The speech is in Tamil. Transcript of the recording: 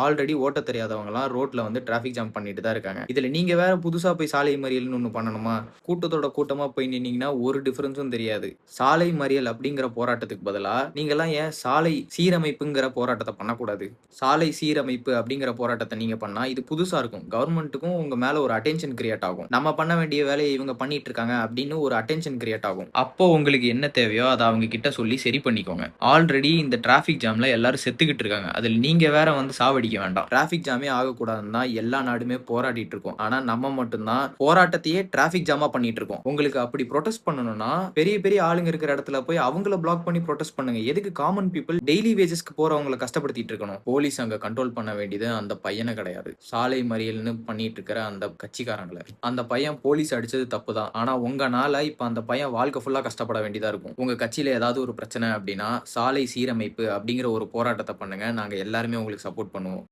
ஆல்ரெடி ஓட்ட தெரியாதவங்கலாம் ரோட்ல வந்து டிராஃபிக் ஜாம் பண்ணிட்டு தான் இருக்காங்க. இதுல நீங்க வேற புதுசா போய் சாலை மறியல்னு ஒண்ணு பண்ணணுமா? கூட்டத்தோட கூட்டமா போய் நின்னீங்கன்னா ஒரு டிஃபரன்ஸும் தெரியாது. சாலை மறியல் அப்படிங்கிற போராட்டத்துக்கு பதிலா நீங்கலாம் ஏன் சாலை சீரமைப்புங்கிற போராட்டத்த பண்ணக்கூடாது? சாலை சீரமைப்பு அப்படிங்கிற போராட்டத்த நீங்க பண்ணா இது புதுசா இருக்கும். கவர்மெண்ட்டுக்கும் உங்க மேல ஒரு அட்டென்ஷன் கிரியேட் ஆகும். நம்ம பண்ண வேண்டிய வேலைய இவங்க பண்ணிட்டு இருக்காங்க அப்படின்னு ஒரு அட்டென்ஷன் கிரியேட் ஆகும். அப்போ உங்களுக்கு என்ன தேவையோ அத அவங்க கிட்ட சொல்லி சரி பண்ணிக்கோங்க. ஆல்ரெடி இந்த டிராஃபிக் ஜாம்ல எல்லாரும் செத்துக்கிட்டு இருக்காங்க. அதுல நீங்க வேற வந்து சாவடிக்க வேண்டாம். டிராஃபிக் ஜாமே ஆகக்கூடாதுன்னு தான் எல்லா நாடுமே போராடிட்டு இருக்கோம். ஆனா நம்ம மட்டும் தான் போராட்டத்தையே டிராஃபிக் ஜாமா பண்ணிட்டு இருக்கோம். உங்களுக்கு அப்படி புரொடெஸ்ட் பண்ணணும்னா பெரிய பெரிய ஆளுங்க இருக்கிற இடத்துல போய் அவங்கள பிளாக் பண்ணி புரொடெஸ்ட் பண்ணுங்க. எதுக்கு காமன் பீப்பிள் டெய்லி வேஜஸ்க்கு போறவங்கள கஷ்டப்படுத்திட்டு இருக்கணும்? போலீஸ் அங்க கண்ட்ரோல் பண்ண வேண்டியது அந்த பையனை கிடையாது. சாலை மறியல்னு பண்ணிட்டு இருக்கிற அந்த கட்சிக்காரங்கள. அந்த பையன் போலீஸ் அடிச்சது தப்பு தான். ஆனா உங்கனால இப்ப அந்த பையன் வாழ்க்கை ஃபுல்லா கஷ்டப்பட வேண்டியதா இருக்கும். உங்க கட்சியில ஏதாவது ஒரு பிரச்சனை அப்படின்னா சாலை சீரமைப்பு அப்படிங்கிற ஒரு போராட்டத்தை பண்ணுங்க. நாங்க எல்லாருமே உங்களுக்கு சப்போர்ட் பண்ணுவோம்.